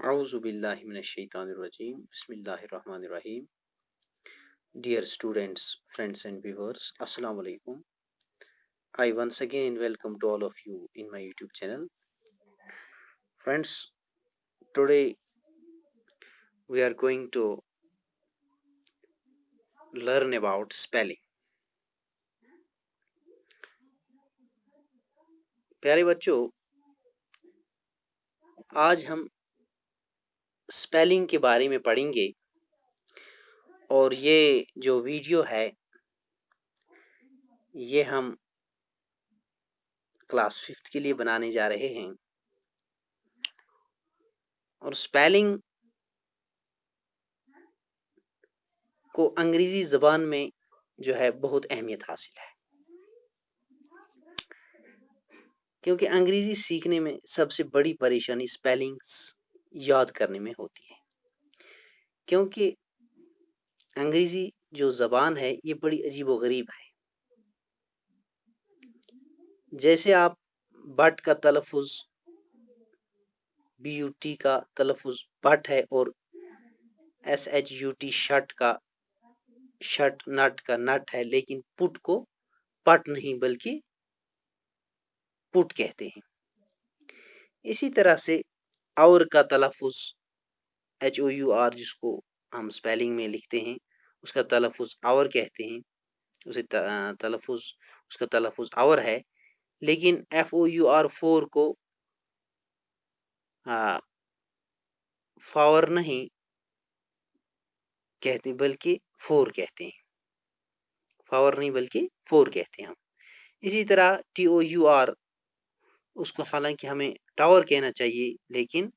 Auzubillahi minash-shaytanir-rajim. Bismillahir-rahmanir-rahim. Dear students, friends and viewers, Assalamu alaikum. I once again welcome to all of you in my YouTube channel. Friends, today we are going to learn about spelling. प्यारे बच्चों, आज हम spelling के बारे में पढ़ेंगे और ये जो वीडियो है ये हम क्लास 5th के लिए बनाने जा रहे हैं। और स्पेलिंग को अंग्रेजी ज़बान में जो है बहुत अहमियत हासिल है, क्योंकि अंग्रेजी सीखने में सबसे बड़ी परेशानी स्पेलिंग्स याद करने में होती है। क्योंकि अंग्रेजी जो ज़बान है ये बड़ी अजीबोगरीब है। जैसे आप बट का तलफ़ुज़ BUT का तलफ़ुज़ बट है और SHUT शट का शट, नट का नट है, लेकिन पुट को पट नहीं बल्कि पुट कहते हैं। इसी तरह से और का तलफ़ुज़ HOUR जिसको हम स्पेलिंग में लिखते हैं उसका तलफ़ुज़ और कहते हैं, उसे तलफ़ुज़ उसका तलफ़ुज़ और है, लेकिन FOUR को फॉर नहीं कहते बल्कि फोर कहते हैं। फॉर नहीं बल्कि फोर कहते हैं हम। इसी तरह TOUR उसको हालांकि हमें टावर कहना चाहिए, लेकिन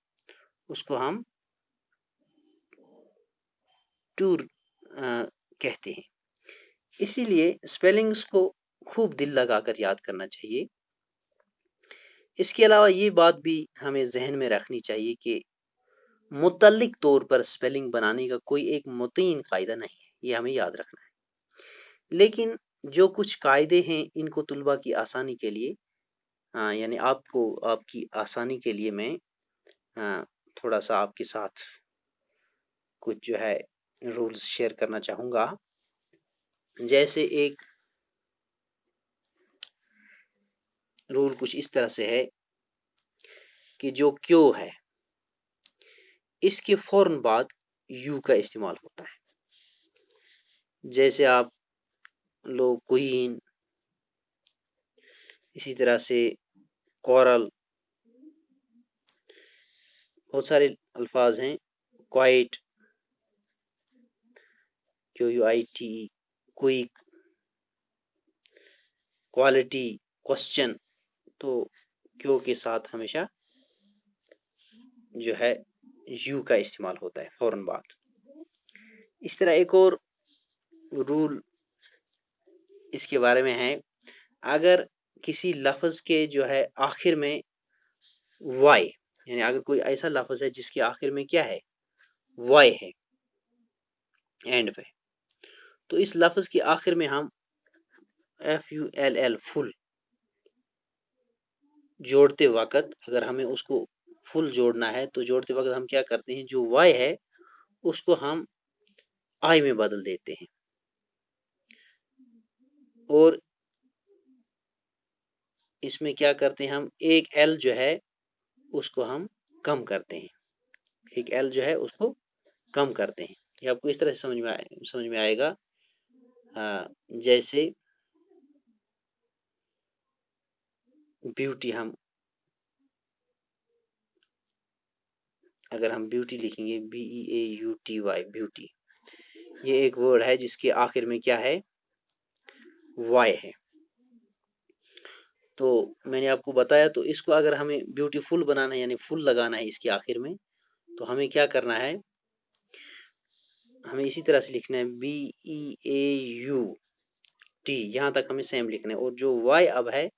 उसको हम टूर कहते हैं। इसीलिए स्पेलिंग्स को खूब दिल लगाकर याद करना चाहिए। इसके अलावा ये बात भी हमें जहन में रखनी चाहिए कि मुतल्लिक तौर पर स्पेलिंग बनाने का कोई एक मुतय्यन कायदा नहीं है, ये हमें याद रखना है। लेकिन जो कुछ कायदे हैं इनको तुलबा की आसानी के लिए यानी आपकी आसानी के लिए मैं थोड़ा सा आपके साथ कुछ जो है रूल्स शेयर करना चाहूँगा। जैसे एक रूल कुछ इस तरह से है कि जो क्यों है इसके फौरन बाद यू का इस्तेमाल होता है। जैसे आप लोग क्वीन, इसी तरह से कोरल, बहुत सारे अल्फाज हैं, quite, QUIT, quick, quality, question, तो क्यों के साथ हमेशा जो है यू का इस्तेमाल होता है फौरन बाद। इस तरह एक और रूल इसके बारे में है, अगर किसी लफ्ज के जो है आखिर में वाई, यानी अगर कोई ऐसा लफ्ज है जिसके आखिर में क्या है, वाई है एंड पे, तो इस लफ्ज के आखिर में हम FULL फुल जोड़ते वक्त, अगर हमें उसको फुल जोड़ना है तो जोड़ते वक्त हम क्या करते हैं, जो वाई है उसको हम आई में बदल देते हैं और इसमें क्या करते हैं, हम एक एल जो है उसको हम कम करते हैं, एक एल जो है उसको कम करते हैं। ये आपको इस तरह से समझ में आएगा। जैसे ब्यूटी, हम अगर हम ब्यूटी लिखेंगे BEAUTY, ब्यूटी, ये एक वर्ड है जिसके आखिर में क्या है, वाई है। तो मैंने आपको बताया, तो इसको अगर हमें ब्यूटीफुल बनाना है यानी फुल लगाना है इसके आखिर में, तो हमें क्या करना है, हमें इसी तरह से लिखना है BEAUT, यहाँ तक हमें सेम लिखना है। और जो वाई अब है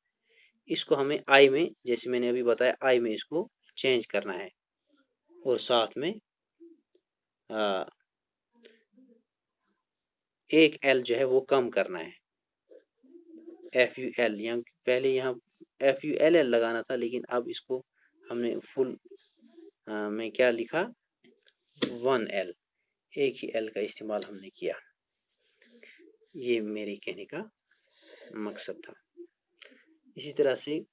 इसको हमें आई में, जैसे मैंने अभी बताया, आई में इसको चेंज करना है और साथ में एक एल जो है वो कम करना है, FUL, पहले यहाँ FULL लगाना था, लेकिन अब इसको हमने फुल में क्या लिखा, 1L, एक ही L का इस्तेमाल हमने किया। ये मेरे कहने का मकसद था। इसी तरह से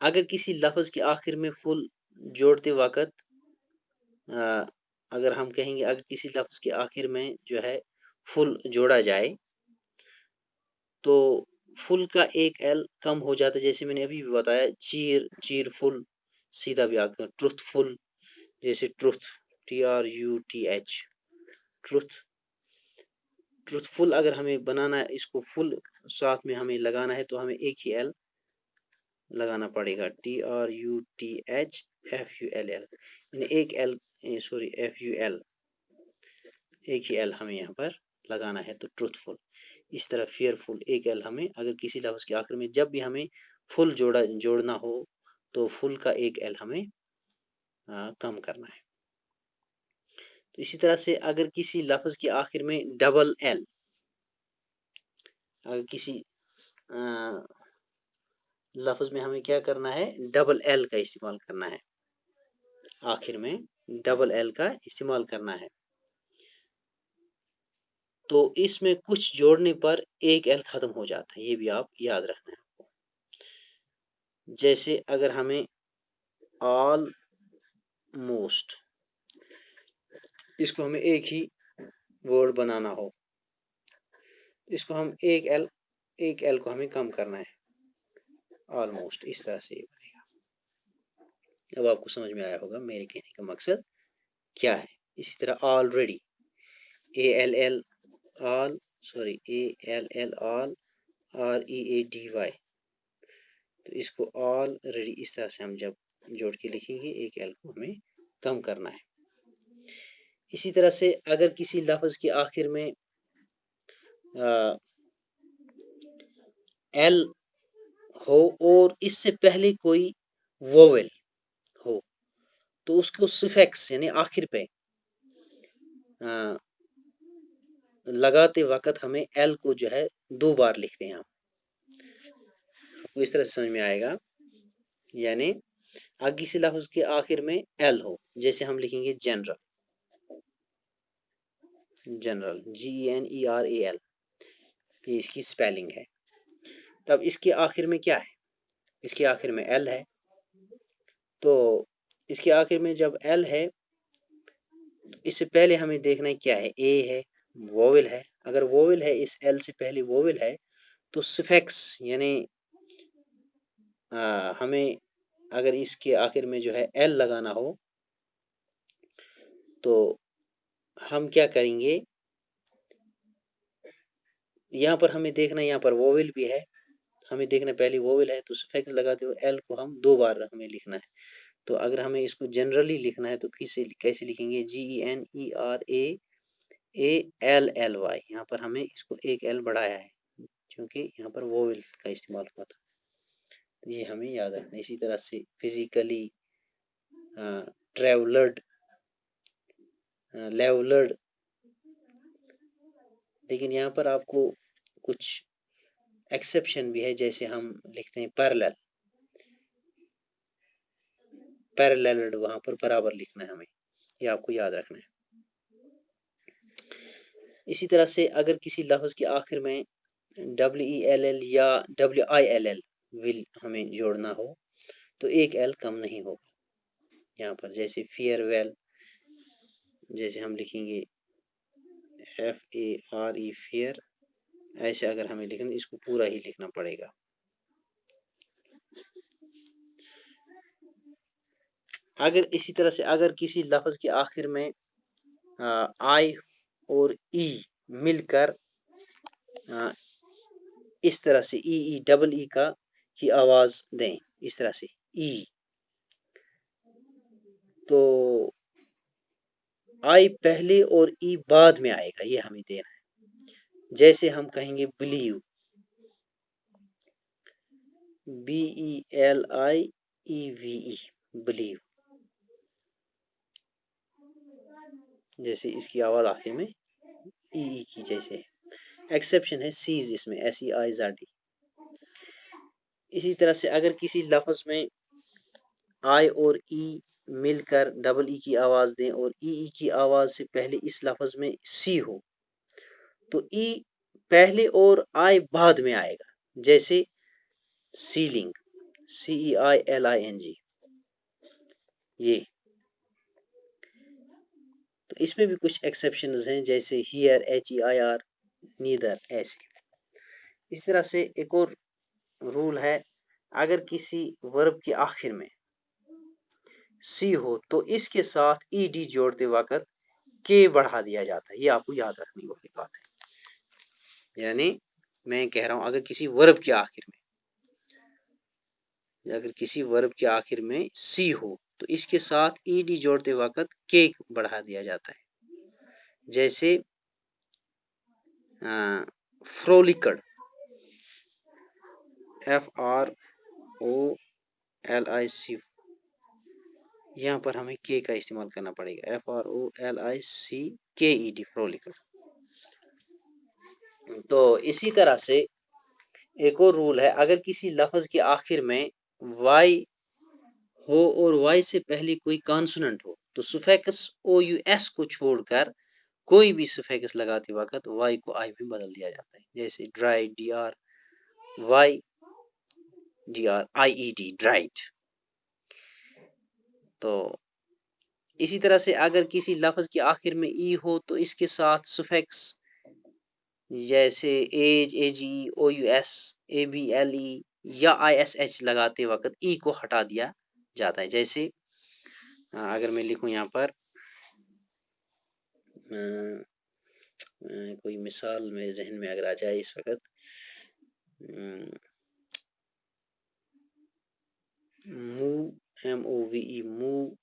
अगर किसी लफ्ज के आखिर में फुल जोड़ते वक्त अगर हम कहेंगे अगर किसी लफ्ज के आखिर में जो है फुल जोड़ा जाए तो फुल का एक एल कम हो जाता है। जैसे मैंने अभी भी बताया, चीर चीरफुल, सीधा भी आकर ट्रुथफुल, जैसे ट्रुथ, TRUTH, ट्रुथ, ट्रुथफुल अगर हमें बनाना है, इसको फुल साथ में हमें लगाना है तो हमें एक ही एल लगाना पड़ेगा, TRUTHFULL, यानी एक एल, सॉरी FUL, एक ही एल हमें यहाँ पर लगाना है, तो ट्रुथफुल। इस तरह फेयरफुल, एक एल हमें अगर किसी लफ्ज के आखिर में जब भी हमें फुल जोड़ना हो तो फुल का एक एल हमें कम करना है। तो इसी तरह से अगर किसी लफ्ज के आखिर में डबल एल, अगर किसी लफ्ज में हमें क्या करना है, डबल एल का इस्तेमाल करना है, आखिर में डबल एल का इस्तेमाल करना है, तो इसमें कुछ जोड़ने पर एक एल खत्म हो जाता है, ये भी आप याद रखना है। जैसे अगर हमें ऑलमोस्ट, इसको हमें एक ही वर्ड बनाना हो, इसको हम एक एल को हमें कम करना है, ऑलमोस्ट, इस तरह से ये बनेगा। अब आपको समझ में आया होगा मेरे कहने का मकसद क्या है। इसी तरह already, ALL all, sorry ALL all, READY, तो इसको ऑलरेडी इस तरह से हम जब जोड़ के लिखेंगे, एक एल को हमें कम करना है। इसी तरह से अगर किसी लफ्ज के आखिर में एल हो और इससे पहले कोई वोवेल हो तो उसको सिफेक्स यानी आखिर पे लगाते वक्त हमें एल को जो है 2 बार लिखते हैं हम। आपको इस तरह से समझ में आएगा, यानी अगर किसी लफ्ज के आखिर में एल हो, जैसे हम लिखेंगे जनरल, जनरल GENERAL, ये इसकी स्पेलिंग है। तब इसके आखिर में क्या है, इसके आखिर में एल है, तो इसके आखिर में जब एल है तो इससे पहले हमें देखना है क्या है, ए है, वोवेल है। अगर वोवेल है, इस एल से पहले वोवेल है, तो सिफेक्स यानी हमें अगर इसके आखिर में जो है एल लगाना हो तो हम क्या करेंगे, यहाँ पर हमें देखना है, यहाँ पर वोवेल भी है, हमें देखना पहले वोवेल है तो सिफिक्स लगाते हुए एल को हम 2 बार हमें लिखना है। तो अगर हमें इसको जनरली लिखना है तो कैसे लिखेंगे, GENERALLY, यहाँ पर हमें इसको एक एल बढ़ाया है क्योंकि यहाँ पर वोवेल का इस्तेमाल हुआ था, तो ये हमें याद रखना है। इसी तरह से फिजिकली, ट्रेवलर्ड, लेवलर्ड, लेकिन यहाँ पर आपको कुछ एक्सेप्शन भी है, जैसे हम लिखते हैं पैरेलल, पैरेलल्ड, वहां पर बराबर लिखना है हमें, ये आपको याद रखना है। इसी तरह से अगर किसी लफ्ज के आखिर में WELL या WILL विल हमें जोड़ना हो तो एक एल कम नहीं होगा यहाँ पर, जैसे फेयरवेल, जैसे हम लिखेंगे FARE फेयर, ऐसे अगर हमें लिखना, इसको पूरा ही लिखना पड़ेगा। अगर इसी तरह से अगर किसी लफ्ज के आखिर में आई और ई मिलकर इस तरह से डबल ई का की आवाज दें, इस तरह से ई, तो आई पहले और ई बाद में आएगा, ये हमें देना है। जैसे हम कहेंगे बिलीव, BELIEVE, बिलीव, जैसे इसकी आवाज आखिर में ई की जैसे है। एक्सेप्शन है सीज, इसमें SEIZD। इसी तरह से अगर किसी लफ्ज में आई और ई मिलकर डबल ई की आवाज दें और ई की आवाज से पहले इस लफ्ज में सी हो तो ई पहले और आई बाद में आएगा, जैसे सीलिंग, CEILING। ये तो इसमें भी कुछ एक्सेप्शंस हैं, जैसे हियर, HEIR, नीदर, ऐसे। इस तरह से एक और रूल है, अगर किसी वर्ब के आखिर में सी हो तो इसके साथ ईडी जोड़ते वक्त के बढ़ा दिया जाता है। ये आपको याद रखने वाली बात है। यानी मैं कह रहा हूं, अगर किसी वर्ब के आखिर में सी हो तो इसके साथ ईडी जोड़ते वक्त के बढ़ा दिया जाता है, जैसे फ्रोलिकड, FROLIC, यहाँ पर हमें के का इस्तेमाल करना पड़ेगा, FROLICKED, फ्रोलिकड। तो इसी तरह से एक और रूल है, अगर किसी लफ्ज के आखिर में वाई हो और वाई से पहले कोई कॉन्सोनेंट हो तो सुफिक्स OUS को छोड़कर कोई भी सुफिक्स लगाते वक्त वाई को आई में बदल दिया जाता है, जैसे ड्राई, DRYDRIED, ड्राइड। तो इसी तरह से अगर किसी लफ्ज के आखिर में ई हो तो इसके साथ सुफिक्स जैसे एज, AGE, OUS, ABLE या ISH लगाते वक्त ई को हटा दिया जाता है, जैसे अगर मैं लिखूं यहाँ पर कोई मिसाल मेरे जहन में अगर आ जाए इस वक्त, मूव, MOVE, मूव,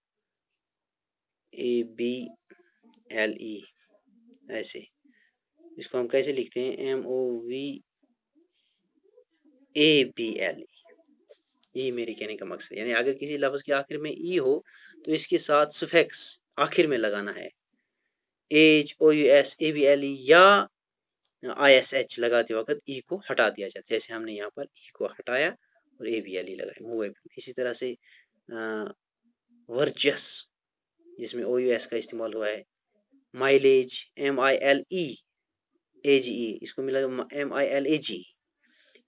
ABLE, ऐसे इसको हम कैसे लिखते हैं, MOVABLE। ये मेरे कहने का मकसद, यानी अगर किसी लफ्ज के आखिर में ई हो तो इसके साथ सुफिक्स आखिर में लगाना है, एज, OUS, ABLE या ISH लगाते वक्त ई को हटा दिया जाता है, जैसे हमने यहाँ पर ई को हटाया और ABLE लगाया, मूवेबल। इसी तरह से वर्चस, जिसमें OUS का इस्तेमाल हुआ है, माइलेज, MILEAGE, इसको मिला MILAGE।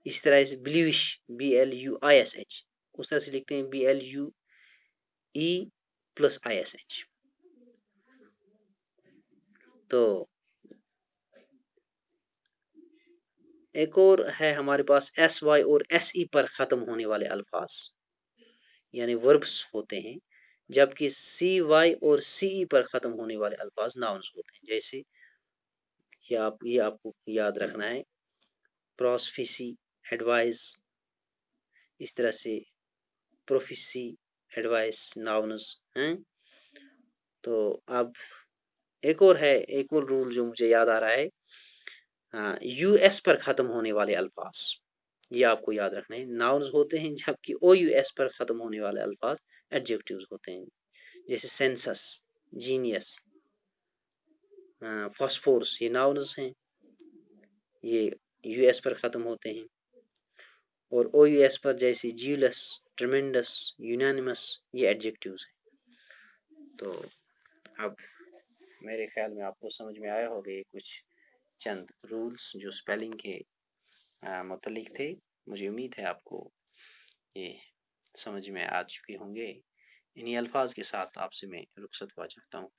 इस तरह से ब्लूइश, BLUISH, उस तरह से लिखते हैं BLUE+ISH। तो एक और है हमारे पास SY और SE पर खत्म होने वाले अल्फाज, यानी वर्ब्स होते हैं, जबकि CY और CE पर खत्म होने वाले अल्फाज नाउन्स होते हैं, जैसे ये आपको याद रखना है, प्रोस्फिसी, एडवाइस, इस तरह से प्रोफिसी, एडवाइस, नाउन्स हैं। तो अब एक और रूल जो मुझे याद आ रहा है, US पर खत्म होने वाले अल्फाज, ये आपको याद रखना है, नाउन्स होते हैं, जबकि OUS पर खत्म होने वाले अल्फाज एडजेक्टिव्स होते हैं, जैसे सेंसस, जीनियस, फॉस्फोरस, ये नाउन्स हैं, ये US पर खत्म होते हैं, और OUS पर जैसे ज्यूलस, ट्रेमेंडस, यूनानिमस, ये एडजेक्टिव्स हैं। तो अब मेरे ख्याल में आपको समझ में आया होगा ये कुछ चंद रूल्स जो स्पेलिंग के मुतालिक थे। मुझे उम्मीद है आपको ये समझ में आ चुके होंगे। इन्हीं अल्फाज के साथ आपसे मैं रुखसत हुआ चाहता हूँ।